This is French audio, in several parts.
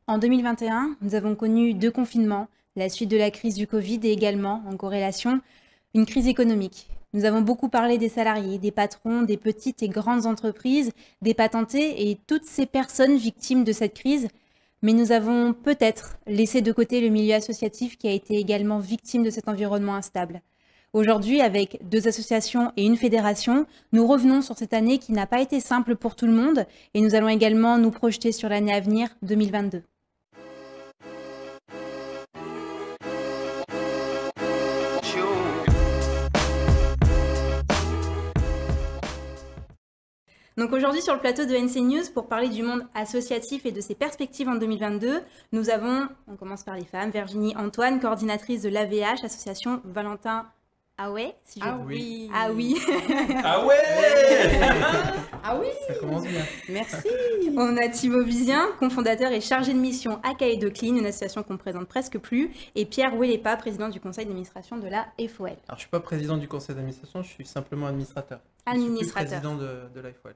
En 2021, nous avons connu 2 confinements, la suite de la crise du Covid et également, en corrélation, une crise économique. Nous avons beaucoup parlé des salariés, des patrons, des petites et grandes entreprises, des patentés et toutes ces personnes victimes de cette crise. Mais nous avons peut-être laissé de côté le milieu associatif qui a été également victime de cet environnement instable. Aujourd'hui, avec 2 associations et une fédération, nous revenons sur cette année qui n'a pas été simple pour tout le monde et nous allons également nous projeter sur l'année à venir, 2022. Donc aujourd'hui sur le plateau de NC News, pour parler du monde associatif et de ses perspectives en 2022, nous avons, on commence par les femmes, Virginie Antoine, coordinatrice de l'AVH, association Valentin Aouet. Si je... Ah oui. Ah oui. Ah ouais. Ah oui. Ça commence bien. Merci. On a Thibaut Vizien, cofondateur et chargé de mission à Caïdo Clean, une association qu'on ne présente presque plus, et Pierre Ouellepa, président du conseil d'administration de la FOL. Alors, je ne suis pas président du conseil d'administration, je suis simplement administrateur. Administrateur. Je suis plus président de l'AFOL.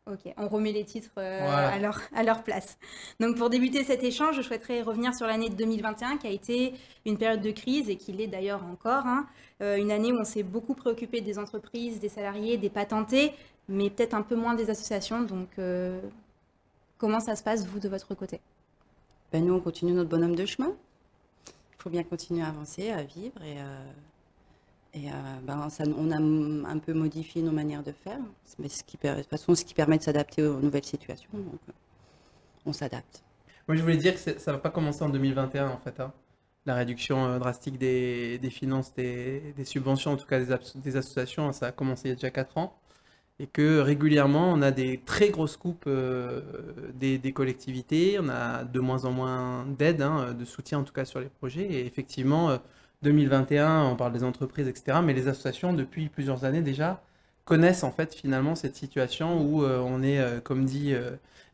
Ok, on remet les titres Voilà. à leur place. Donc pour débuter cet échange, je souhaiterais revenir sur l'année 2021 qui a été une période de crise et qui l'est d'ailleurs encore. Une année où on s'est beaucoup préoccupé des entreprises, des salariés, des patentés, mais peut-être un peu moins des associations. Donc comment ça se passe, vous, de votre côté? Ben, nous, on continue notre bonhomme de chemin. Il faut bien continuer à avancer, à vivre. On a un peu modifié nos manières de faire. Mais de toute façon, ce qui permet de s'adapter aux nouvelles situations. Donc, on s'adapte. Moi, je voulais dire que ça ne va pas commencer en 2021, en fait. La réduction drastique des finances, des subventions, en tout cas des associations, ça a commencé il y a déjà 4 ans. Et que régulièrement, on a des très grosses coupes des collectivités. On a de moins en moins d'aide, de soutien en tout cas sur les projets. Et effectivement, 2021, on parle des entreprises, etc. Mais les associations, depuis plusieurs années déjà, connaissent en fait finalement cette situation où on est, comme dit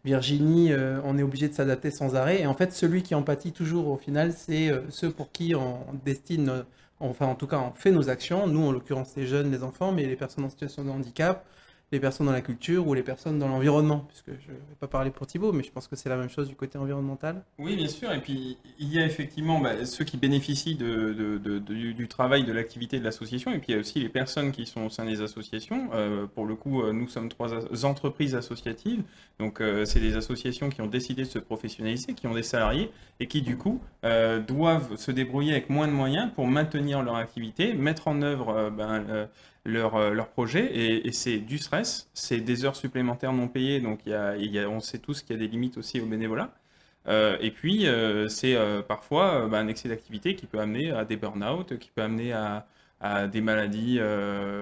Virginie, on est obligé de s'adapter sans arrêt. Et en fait, celui qui en pâtit toujours au final, c'est ceux pour qui on destine, enfin en tout cas on fait nos actions. Nous, en l'occurrence, les jeunes, les enfants, mais les personnes en situation de handicap, les personnes dans la culture ou les personnes dans l'environnement, puisque je ne vais pas parler pour Thibaut, mais je pense que c'est la même chose du côté environnemental. Oui, bien sûr. Et puis, il y a effectivement ceux qui bénéficient du travail, de l'activité de l'association. Et puis, il y a aussi les personnes qui sont au sein des associations. Pour le coup, nous sommes 3 entreprises associatives. Donc, c'est des associations qui ont décidé de se professionnaliser, qui ont des salariés et qui, du coup, doivent se débrouiller avec moins de moyens pour maintenir leur activité, mettre en œuvre leur projet. Et c'est du stress, c'est des heures supplémentaires non payées. Donc, on sait tous qu'il y a des limites aussi au bénévolat. Et puis, c'est parfois un excès d'activité qui peut amener à des burn-out, qui peut amener à des maladies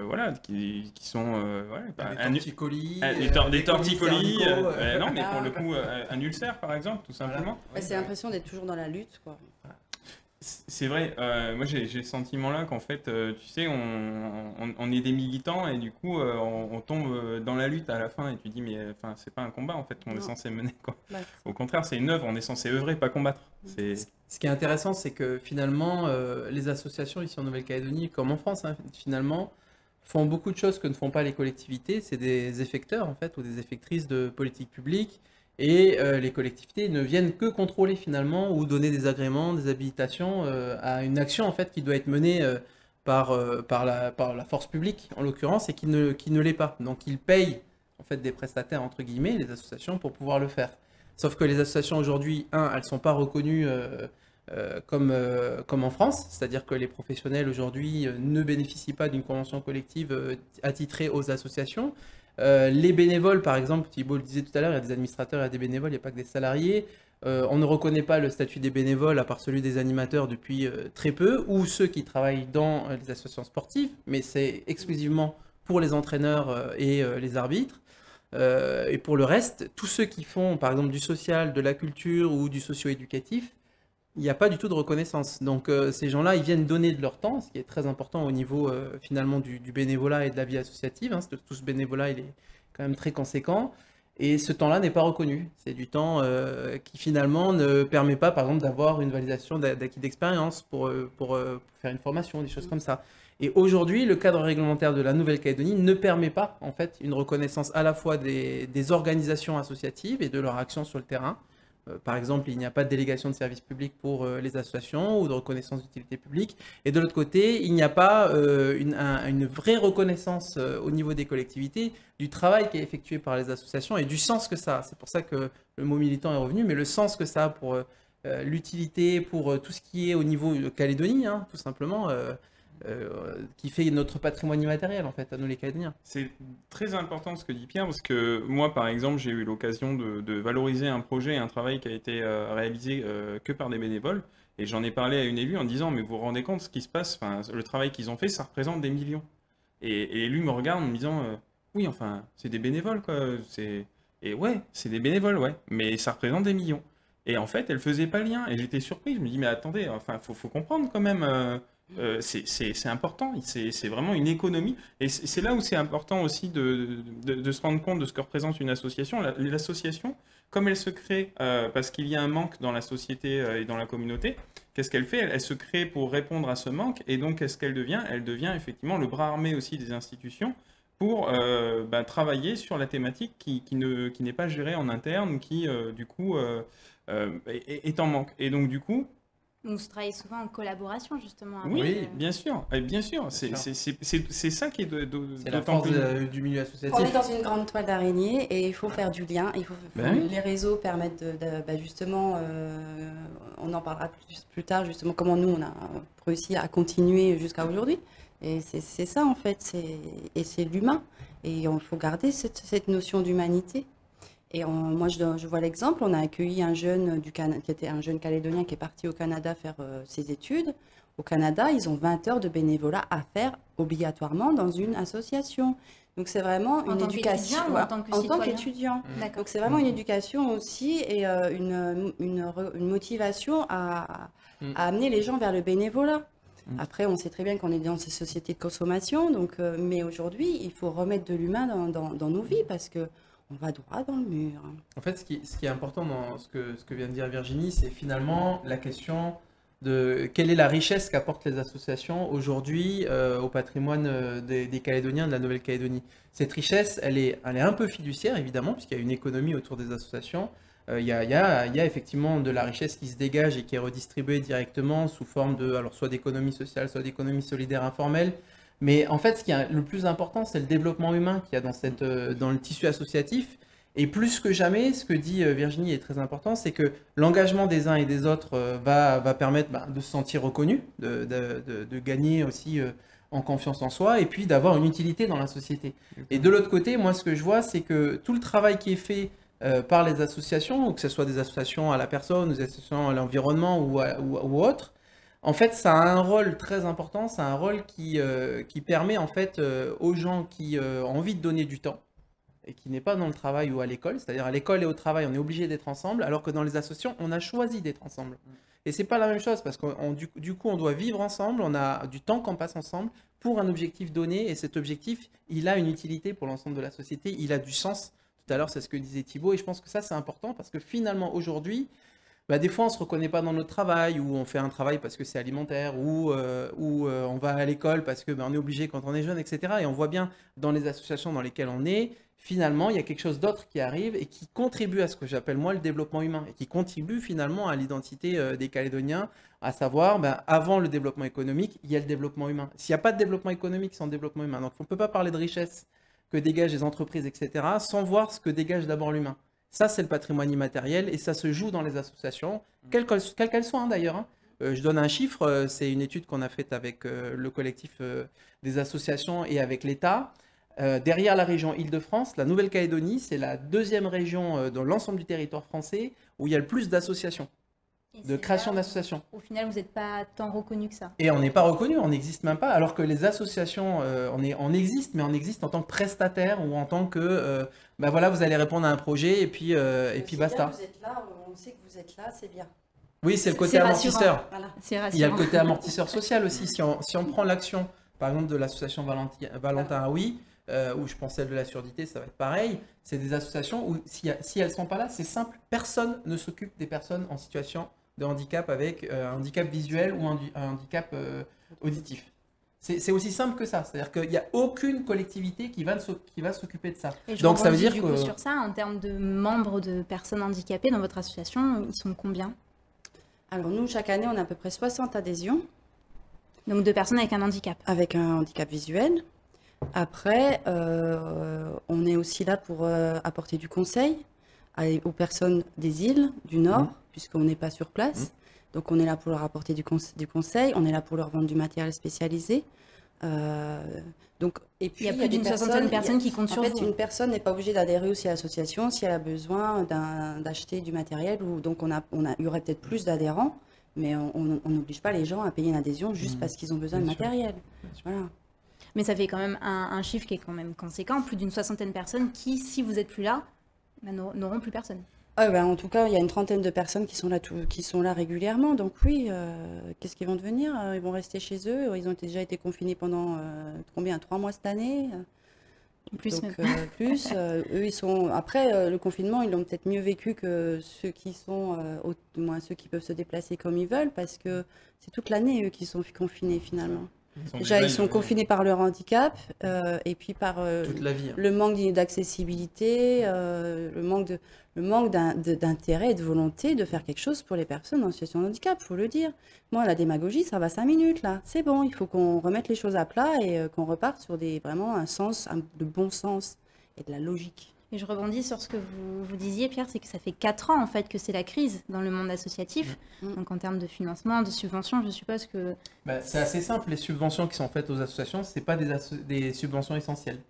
voilà, qui sont... Des torticolis. Des torticolis. cervicaux, Non, mais pour le coup, un ulcère, par exemple, tout simplement. Ouais, c'est l'impression d'être toujours dans la lutte, quoi. C'est vrai, moi j'ai ce sentiment-là qu'en fait, tu sais, on est des militants et du coup, on tombe dans la lutte à la fin et tu dis, mais enfin, c'est pas un combat en fait qu'on est censé mener, quoi. Ouais. Au contraire, c'est une œuvre, on est censé œuvrer, pas combattre. Ce qui est intéressant, c'est que finalement, les associations ici en Nouvelle-Calédonie, comme en France, finalement, font beaucoup de choses que ne font pas les collectivités. C'est des effecteurs, en fait, ou des effectrices de politique publique. Et les collectivités ne viennent que contrôler finalement ou donner des agréments, des habilitations à une action en fait qui doit être menée par la force publique en l'occurrence et qui ne l'est pas. Donc ils payent en fait des prestataires entre guillemets, les associations, pour pouvoir le faire. Sauf que les associations aujourd'hui, elles ne sont pas reconnues comme en France, c'est-à-dire que les professionnels aujourd'hui ne bénéficient pas d'une convention collective attitrée aux associations. Les bénévoles, par exemple, Thibaut le disait tout à l'heure, il y a des administrateurs, il y a des bénévoles, il n'y a pas que des salariés. On ne reconnaît pas le statut des bénévoles à part celui des animateurs depuis très peu, ou ceux qui travaillent dans les associations sportives, mais c'est exclusivement pour les entraîneurs et les arbitres. Et pour le reste, tous ceux qui font, par exemple, du social, de la culture ou du socio-éducatif, il n'y a pas du tout de reconnaissance. Donc ces gens-là, ils viennent donner de leur temps, ce qui est très important au niveau finalement du bénévolat et de la vie associative. Tout ce bénévolat, il est quand même très conséquent. Et ce temps-là n'est pas reconnu. C'est du temps qui finalement ne permet pas, par exemple, d'avoir une validation d'acquis d'expérience pour faire une formation, des choses comme ça. Et aujourd'hui, le cadre réglementaire de la Nouvelle-Calédonie ne permet pas en fait une reconnaissance à la fois des organisations associatives et de leur action sur le terrain. par exemple, il n'y a pas de délégation de service public pour les associations ou de reconnaissance d'utilité publique. Et de l'autre côté, il n'y a pas une vraie reconnaissance au niveau des collectivités du travail qui est effectué par les associations et du sens que ça a. C'est pour ça que le mot militant est revenu, mais le sens que ça a pour l'utilité, pour tout ce qui est au niveau de Calédonie, hein, tout simplement, qui fait notre patrimoine immatériel, en fait, à nous les Calédoniens. C'est très important ce que dit Pierre, parce que moi, par exemple, j'ai eu l'occasion de valoriser un projet, un travail qui a été réalisé que par des bénévoles, et j'en ai parlé à une élue en disant, mais vous vous rendez compte ce qui se passe, le travail qu'ils ont fait, ça représente des millions. Et l'élu me regarde en me disant, oui, enfin, c'est des bénévoles, quoi. Et ouais, c'est des bénévoles, ouais, mais ça représente des millions. Et en fait, elle faisait pas le lien, et j'étais surpris, je me dis, mais attendez, enfin, faut comprendre quand même... c'est important, c'est vraiment une économie. Et c'est là où c'est important aussi de se rendre compte de ce que représente une association. L'association, comme elle se crée parce qu'il y a un manque dans la société et dans la communauté, qu'est-ce qu'elle fait? Elle se crée pour répondre à ce manque. Et donc, qu'est-ce qu'elle devient? Elle devient effectivement le bras armé aussi des institutions pour travailler sur la thématique qui n'est pas gérée en interne, qui du coup est en manque. Et donc du coup, on se travaille souvent en collaboration, justement. Avec, oui, bien sûr, bien sûr. C'est ça qui est c'est la d'autant force plus... du milieu associatif. On est dans une grande toile d'araignée et il faut faire du lien. oui. Les réseaux permettent justement, on en parlera plus tard, justement, comment nous, on a réussi à continuer jusqu'à aujourd'hui. Et c'est ça, en fait, et c'est l'humain. Et il faut garder cette notion d'humanité. Et moi, je vois l'exemple, on a accueilli un jeune qui était un jeune Calédonien qui est parti au Canada faire ses études. Au Canada, ils ont 20 heures de bénévolat à faire obligatoirement dans une association. Donc c'est vraiment une éducation ou en tant que citoyen? En tant qu'étudiant. Donc c'est vraiment une éducation aussi et une motivation à amener les gens vers le bénévolat. Après, on sait très bien qu'on est dans ces sociétés de consommation, donc, mais aujourd'hui, il faut remettre de l'humain dans nos vies parce que on va droit dans le mur. En fait, ce qui est important dans ce que vient de dire Virginie, c'est finalement la question de quelle est la richesse qu'apportent les associations aujourd'hui au patrimoine des Calédoniens de la Nouvelle-Calédonie. Cette richesse, elle est un peu fiduciaire, évidemment, puisqu'il y a une économie autour des associations. Il y a effectivement de la richesse qui se dégage et qui est redistribuée directement sous forme alors soit d'économie sociale, soit d'économie solidaire informelle. Mais en fait, ce qui est le plus important, c'est le développement humain qu'il y a dans le tissu associatif. Et plus que jamais, ce que dit Virginie est très important, c'est que l'engagement des uns et des autres va permettre de se sentir reconnu, de gagner aussi en confiance en soi, et puis d'avoir une utilité dans la société. Et de l'autre côté, moi, ce que je vois, c'est que tout le travail qui est fait par les associations, que ce soit des associations à la personne, des associations à l'environnement ou autres, en fait, ça a un rôle très important, c'est un rôle qui permet en fait aux gens qui ont envie de donner du temps et qui n'est pas dans le travail ou à l'école, c'est-à-dire à l'école et au travail, on est obligé d'être ensemble, alors que dans les associations, on a choisi d'être ensemble. Et c'est pas la même chose parce que du coup, on doit vivre ensemble, on a du temps qu'on passe ensemble pour un objectif donné et cet objectif, il a une utilité pour l'ensemble de la société, il a du sens. Tout à l'heure, c'est ce que disait Thibaut et je pense que ça, c'est important parce que finalement, aujourd'hui, des fois, on ne se reconnaît pas dans notre travail, ou on fait un travail parce que c'est alimentaire, ou on va à l'école parce que on est obligé quand on est jeune, etc. Et on voit bien dans les associations dans lesquelles on est, finalement, il y a quelque chose d'autre qui arrive et qui contribue à ce que j'appelle moi le développement humain, et qui contribue finalement à l'identité des Calédoniens, à savoir, avant le développement économique, il y a le développement humain. S'il n'y a pas de développement économique sans développement humain, donc on ne peut pas parler de richesse que dégagent les entreprises, etc., sans voir ce que dégage d'abord l'humain. Ça, c'est le patrimoine immatériel et ça se joue dans les associations, quelles qu'elles soient d'ailleurs. Je donne un chiffre, c'est une étude qu'on a faite avec le collectif des associations et avec l'État. Derrière la région Île-de-France, la Nouvelle-Calédonie, c'est la deuxième région dans l'ensemble du territoire français où il y a le plus d'associations, de création d'associations. Au final, vous n'êtes pas tant reconnu que ça. Et on n'est pas reconnu, on n'existe même pas, alors que les associations, on existe, mais on existe en tant que prestataire ou en tant que, voilà, vous allez répondre à un projet et puis basta. Bien, vous êtes là, on sait que vous êtes là, c'est bien. Oui, c'est le côté amortisseur. Voilà. Il y a le côté amortisseur social aussi. Si on prend l'action, par exemple, de l'association Valentin Aoui, où je pense celle de la surdité, ça va être pareil. C'est des associations où si elles ne sont pas là, c'est simple, personne ne s'occupe des personnes en situation de handicap avec un handicap visuel ou un handicap auditif. C'est aussi simple que ça. C'est-à-dire qu'il n'y a aucune collectivité qui va s'occuper de ça. Et je Donc ça veut rebondis dire du que... coup sur ça, en termes de membres de personnes handicapées dans votre association, ils sont combien? Alors nous, chaque année, on a à peu près 60 adhésions. Donc de personnes avec un handicap. Avec un handicap visuel. Après, on est aussi là pour apporter du conseil aux personnes des îles du Nord, puisqu'on n'est pas sur place. Donc on est là pour leur apporter du conseil, on est là pour leur vendre du matériel spécialisé. Et puis, il y a plus d'une soixantaine de personnes qui comptent sur vous. En fait, une personne n'est pas obligée d'adhérer aussi à l'association si elle a besoin d'acheter du matériel. Donc il y aurait peut-être plus d'adhérents, mais on n'oblige pas les gens à payer une adhésion juste parce qu'ils ont besoin de matériel. Voilà. Mais ça fait quand même un chiffre qui est quand même conséquent, plus d'une soixantaine de personnes qui, si vous n'êtes plus là, n'auront plus personne. En tout cas, il y a une trentaine de personnes qui sont là régulièrement. Donc oui, qu'est-ce qu'ils vont devenir? Ils vont rester chez eux. Ils ont déjà été confinés pendant 3 mois cette année. Plus Donc, même. Eux, ils sont... Après, le confinement, ils l'ont peut-être mieux vécu que ceux qui sont, du moins ceux qui peuvent se déplacer comme ils veulent, parce que c'est toute l'année, eux, qui sont confinés finalement. Déjà, ils sont confinés par leur handicap et puis par toute la vie, le manque d'accessibilité, le manque d'intérêt et de volonté de faire quelque chose pour les personnes en situation de handicap, il faut le dire. Moi, la démagogie, ça va 5 minutes, là. C'est bon, il faut qu'on remette les choses à plat et qu'on reparte sur vraiment de bon sens et de la logique. Et je rebondis sur ce que vous disiez, Pierre, c'est que ça fait 4 ans en fait que c'est la crise dans le monde associatif. Donc en termes de financement, de subventions, je suppose que... c'est assez simple, les subventions qui sont faites aux associations, ce n'est pas des subventions essentielles.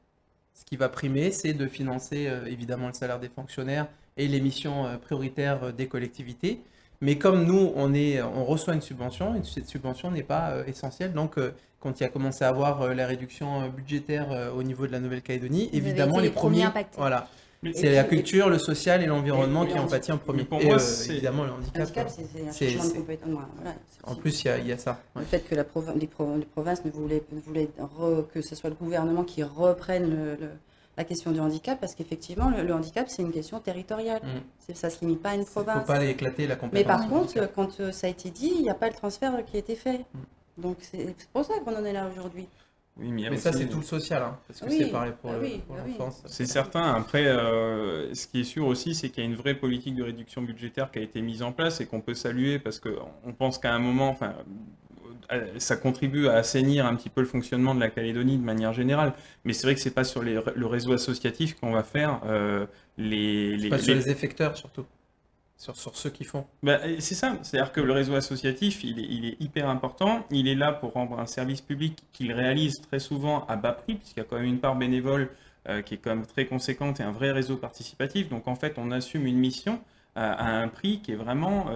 Ce qui va primer, c'est de financer évidemment le salaire des fonctionnaires et les missions prioritaires des collectivités. Mais comme nous, on reçoit une subvention, et cette subvention n'est pas essentielle, donc quand il a commencé à avoir la réduction budgétaire au niveau de la Nouvelle-Calédonie, évidemment les premiers impactés. Voilà. C'est la culture, le social et l'environnement qui en pâtit en premier. Pour moi, évidemment le handicap. C'est un changement de compétence. Voilà, en plus, il y a ça. Le fait que les provinces ne voulaient que ce soit le gouvernement qui reprenne la question du handicap, parce qu'effectivement, le handicap, c'est une question territoriale. Ça ne se limite pas à une province. Il ne faut pas éclater la compétence. Mais par contre, quand ça a été dit, il n'y a pas le transfert qui a été fait. Donc c'est pour ça qu'on en est là aujourd'hui. Oui, mais ça, c'est tout le social, parce que c'est pareil pour l'enfance. C'est certain. Après, ce qui est sûr aussi, c'est qu'il y a une vraie politique de réduction budgétaire qui a été mise en place et qu'on peut saluer, parce qu'on pense qu'à un moment, ça contribue à assainir un petit peu le fonctionnement de la Calédonie de manière générale. Mais c'est vrai que c'est pas sur le réseau associatif qu'on va faire sur les effecteurs surtout. Sur ceux qui font. C'est ça, c'est-à-dire que le réseau associatif, il est hyper important. Il est là pour rendre un service public qu'il réalise très souvent à bas prix, puisqu'il y a quand même une part bénévole qui est quand même très conséquente et un vrai réseau participatif. Donc en fait, on assume une mission à un prix qui est vraiment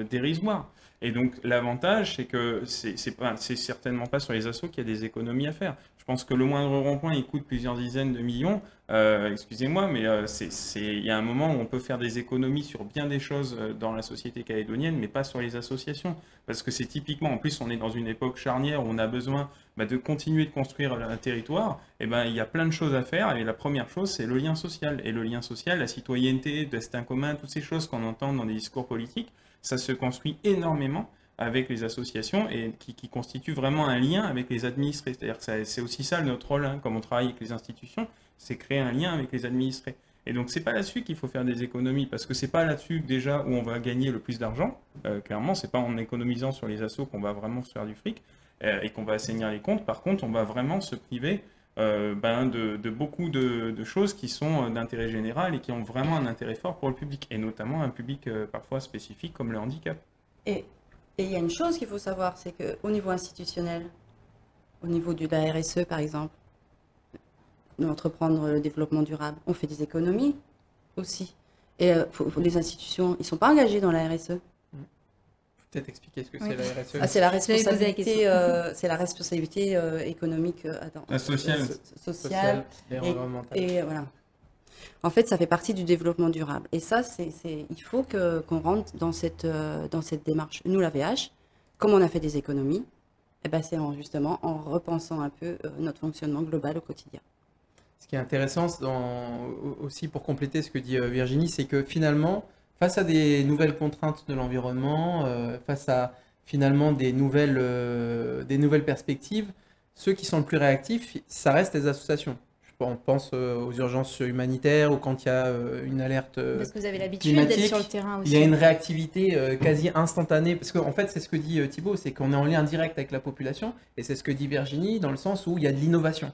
dérisoire. Et donc l'avantage, c'est que c'est certainement pas sur les assos qu'il y a des économies à faire. Je pense que le moindre rond-point, il coûte plusieurs dizaines de millions. Excusez-moi, mais il y a un moment où on peut faire des économies sur bien des choses dans la société calédonienne, mais pas sur les associations. Parce que c'est typiquement, en plus, on est dans une époque charnière où on a besoin de continuer de construire un territoire. Et il y a plein de choses à faire. Et la première chose, c'est le lien social. Et le lien social, la citoyenneté, le destin commun, toutes ces choses qu'on entend dans des discours politiques, ça se construit énormément avec les associations et qui constituent vraiment un lien avec les administrés. C'est-à-dire que c'est aussi ça notre rôle, comme on travaille avec les institutions, c'est créer un lien avec les administrés. Et donc c'est pas là-dessus qu'il faut faire des économies, parce que c'est pas là-dessus déjà où on va gagner le plus d'argent. Clairement, c'est pas en économisant sur les assos qu'on va vraiment se faire du fric et qu'on va assainir les comptes. Par contre, on va vraiment se priver de beaucoup de choses qui sont d'intérêt général et qui ont vraiment un intérêt fort pour le public, et notamment un public parfois spécifique comme le handicap. Et il y a une chose qu'il faut savoir, c'est qu'au niveau institutionnel, au niveau de la RSE par exemple, d'entreprendre le développement durable, on fait des économies aussi. Et les institutions, ils ne sont pas engagés dans la RSE. Peut-être expliquer ce que c'est la RSE. C'est la responsabilité, c'est la responsabilité économique, sociale et environnementale. Et voilà. En fait, ça fait partie du développement durable. Et ça, il faut qu'on rentre dans cette démarche. Nous, la VH, comme on a fait des économies, c'est justement en repensant un peu notre fonctionnement global au quotidien. Ce qui est intéressant aussi pour compléter ce que dit Virginie, c'est que finalement, face à des nouvelles contraintes de l'environnement, face à finalement des nouvelles perspectives, ceux qui sont le plus réactifs, ça reste les associations. On pense aux urgences humanitaires ou quand il y a une alerte Parce que vous avez l'habitude climatique, d'être sur le terrain aussi. il y a une réactivité quasi instantanée. Parce qu'en fait, c'est ce que dit Thibaut, c'est qu'on est en lien direct avec la population. Et c'est ce que dit Virginie, dans le sens où il y a de l'innovation.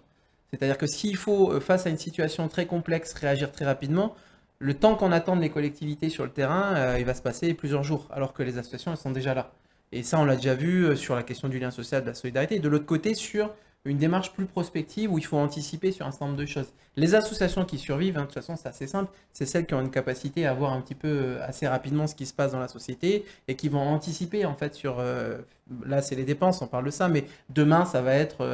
C'est-à-dire que s'il faut, face à une situation très complexe, réagir très rapidement, le temps qu'on attend les collectivités sur le terrain, il va se passer plusieurs jours, alors que les associations, elles sont déjà là. Et ça, on l'a déjà vu sur la question du lien social, de la solidarité. Et de l'autre côté, sur une démarche plus prospective où il faut anticiper sur un certain nombre de choses. Les associations qui survivent, de toute façon, c'est assez simple, c'est celles qui ont une capacité à voir un petit peu assez rapidement ce qui se passe dans la société et qui vont anticiper en fait sur, là c'est les dépenses, on parle de ça, mais demain ça va être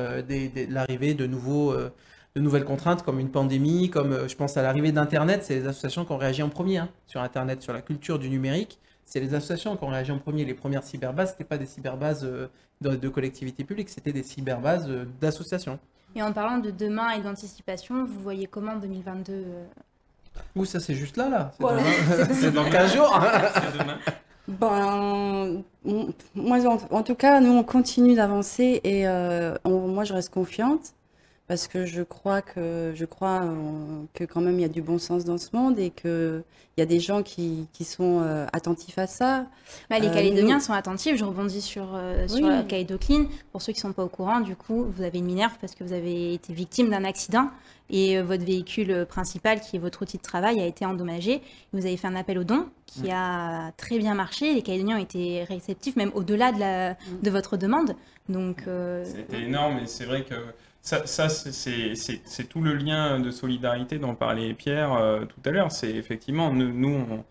l'arrivée de nouvelles contraintes comme une pandémie, comme je pense à l'arrivée d'Internet, c'est les associations qui ont réagi en premier sur Internet, sur la culture du numérique. C'est les associations qui ont réagi en premier. Les premières cyberbases, ce n'étaient pas des cyberbases de collectivités publiques, c'était des cyberbases d'associations. Et en parlant de demain et d'anticipation, vous voyez comment 2022 Ouh, ça c'est juste là. C'est Voilà. c'est dans 15 jours. C'est demain. Ben, moi, en tout cas, nous, on continue d'avancer et moi, je reste confiante parce que je crois que quand même, il y a du bon sens dans ce monde et qu'il y a des gens qui sont attentifs à ça. Les Calédoniens sont attentifs. Je rebondis sur Oui. Calédocline. Pour ceux qui ne sont pas au courant, du coup, vous avez une minerve parce que vous avez été victime d'un accident et votre véhicule principal, qui est votre outil de travail, a été endommagé. Vous avez fait un appel aux dons qui a très bien marché. Les Calédoniens ont été réceptifs, même au-delà de votre demande. Donc, C'était énorme et c'est vrai que ça c'est tout le lien de solidarité dont parlait Pierre tout à l'heure. C'est effectivement, nous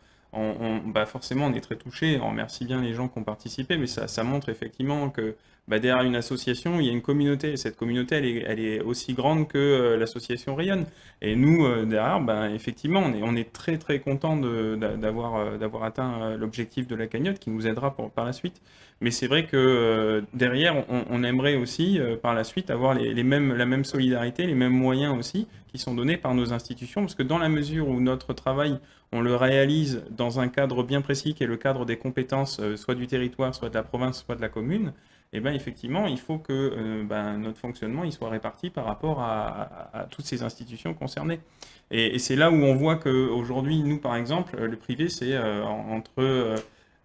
forcément, on est très touchés. On remercie bien les gens qui ont participé, mais ça montre effectivement que derrière une association, il y a une communauté. Et cette communauté, elle est aussi grande que l'association rayonne. Et nous, derrière, effectivement, on est très très contents d'avoir atteint l'objectif de la cagnotte qui nous aidera par la suite. Mais c'est vrai que derrière, on aimerait aussi par la suite avoir la même solidarité, les mêmes moyens aussi qui sont donnés par nos institutions, parce que dans la mesure où notre travail, on le réalise dans un cadre bien précis, qui est le cadre des compétences, soit du territoire, soit de la province, soit de la commune, et effectivement, il faut que notre fonctionnement il soit réparti par rapport à toutes ces institutions concernées. Et c'est là où on voit qu'aujourd'hui, nous, par exemple, le privé, c'est entre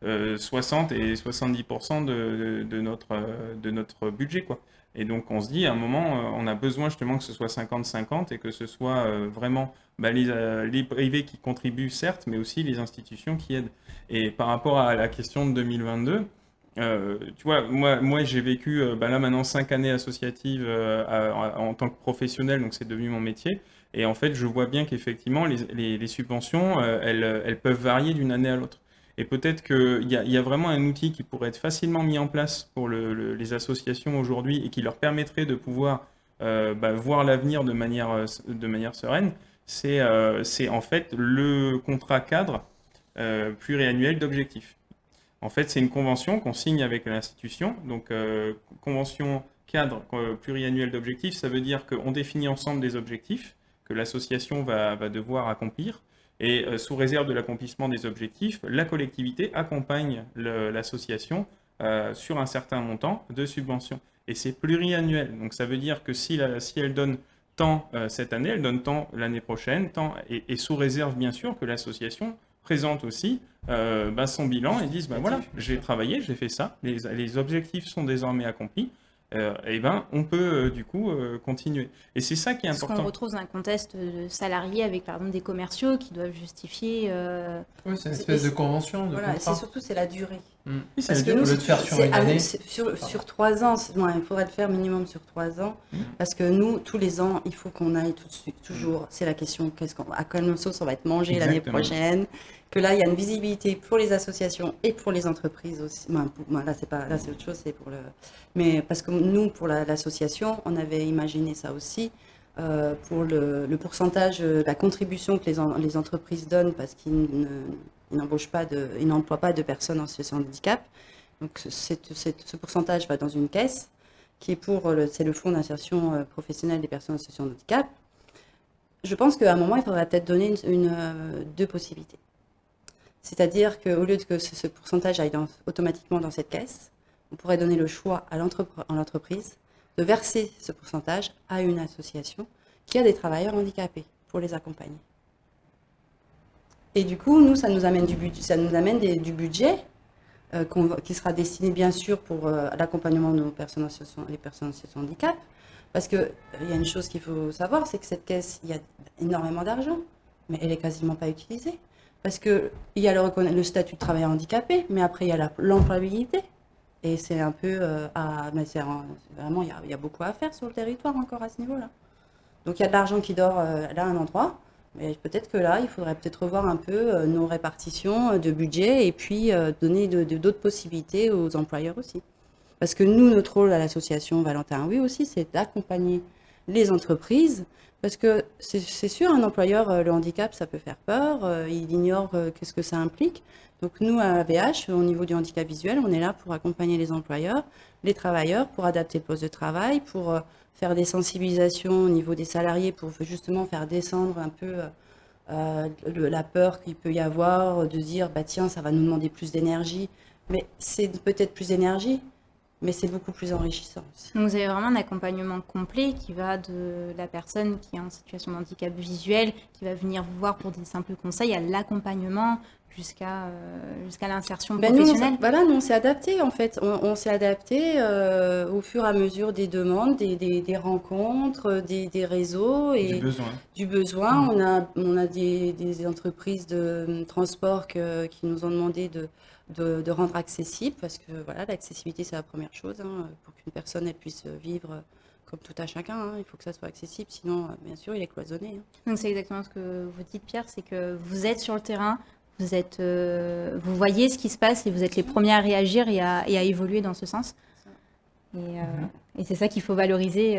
60 et 70% de notre budget, quoi. Et donc, on se dit, à un moment, on a besoin justement que ce soit 50-50 et que ce soit vraiment les privés qui contribuent, certes, mais aussi les institutions qui aident. Et par rapport à la question de 2022, tu vois, moi j'ai vécu là maintenant 5 années associatives en tant que professionnel, donc c'est devenu mon métier. Et en fait, je vois bien qu'effectivement, les subventions, elles peuvent varier d'une année à l'autre. Et peut-être qu'il y a vraiment un outil qui pourrait être facilement mis en place pour les associations aujourd'hui et qui leur permettrait de pouvoir voir l'avenir de manière sereine. C'est en fait le contrat cadre pluriannuel d'objectifs. En fait, c'est une convention qu'on signe avec l'institution. Donc, convention cadre pluriannuel d'objectifs, ça veut dire qu'on définit ensemble des objectifs que l'association va devoir accomplir. Et sous réserve de l'accomplissement des objectifs, la collectivité accompagne l'association sur un certain montant de subvention. Et c'est pluriannuel. Donc, ça veut dire que si elle donne tant cette année, elle donne tant l'année prochaine, tant, et sous réserve, bien sûr, que l'association présente aussi son bilan et dise voilà, j'ai travaillé, j'ai fait ça, les objectifs sont désormais accomplis, on peut du coup continuer. Et c'est ça qui est important. Parce qu'on retrouve dans un contexte de salariés avec par exemple des commerciaux qui doivent justifier. Oui, c'est une espèce de convention. Voilà, c'est la durée. Oui, Parce que au nous, lieu de faire sur une année. Sur 3 ans, il faudrait le faire minimum sur 3 ans. Parce que nous, tous les ans, il faut qu'on aille tout de suite, toujours. C'est la question, à quelle sauce on va être mangé l'année prochaine. Que là, il y a une visibilité pour les associations et pour les entreprises aussi. Là, c'est autre chose, c'est pour le. Mais parce que nous, pour l'association, on avait imaginé ça aussi. Pour le pourcentage, la contribution que les entreprises donnent parce qu'ils n'emploient pas de personnes en situation de handicap. Donc ce pourcentage va dans une caisse qui est c'est le fonds d'insertion professionnelle des personnes en situation de handicap. Je pense qu'à un moment, il faudrait peut-être donner deux possibilités. C'est-à-dire qu'au lieu que ce pourcentage aille automatiquement dans cette caisse, on pourrait donner le choix à l'entreprise de verser ce pourcentage à une association qui a des travailleurs handicapés pour les accompagner. Et du coup, nous, ça nous amène du budget qui sera destiné bien sûr pour l'accompagnement de nos personnes les personnes en situation de handicap. Parce qu'il y a une chose qu'il faut savoir, c'est que cette caisse, il y a énormément d'argent, mais elle n'est quasiment pas utilisée. Parce qu'il y a le statut de travailleur handicapé, mais après il y a l'employabilité. Et c'est un peu vraiment, il y a beaucoup à faire sur le territoire encore à ce niveau-là. Donc il y a de l'argent qui dort là à un endroit, mais peut-être que là, il faudrait peut-être revoir un peu nos répartitions de budget et puis donner d'autres possibilités aux employeurs aussi. Parce que nous, notre rôle à l'association Valentin Oui aussi, c'est d'accompagner les entreprises. Parce que c'est sûr, un employeur, le handicap, ça peut faire peur, il ignore qu'est-ce que ça implique. Donc nous, à AVH, au niveau du handicap visuel, on est là pour accompagner les employeurs, les travailleurs, pour adapter le poste de travail, pour faire des sensibilisations au niveau des salariés, pour justement faire descendre un peu la peur qu'il peut y avoir, de dire, bah tiens, ça va nous demander plus d'énergie. Mais c'est peut-être plus d'énergie, mais c'est beaucoup plus enrichissant aussi. Donc vous avez vraiment un accompagnement complet qui va de la personne qui est en situation de handicap visuel, qui va venir vous voir pour des simples conseils, à l'accompagnement jusqu'à l'insertion professionnelle. Nous, on s'est adapté en fait. On s'est adapté au fur et à mesure des demandes, des rencontres, des réseaux et du besoin. On a des entreprises de transport qui nous ont demandé de rendre accessible, parce que voilà, l'accessibilité c'est la première chose, pour qu'une personne elle puisse vivre comme tout à chacun, il faut que ça soit accessible, sinon bien sûr il est cloisonné. Donc c'est exactement ce que vous dites, Pierre, c'est que vous êtes sur le terrain, vous voyez ce qui se passe et vous êtes les premiers à réagir et à évoluer dans ce sens. Et c'est ça qu'il faut valoriser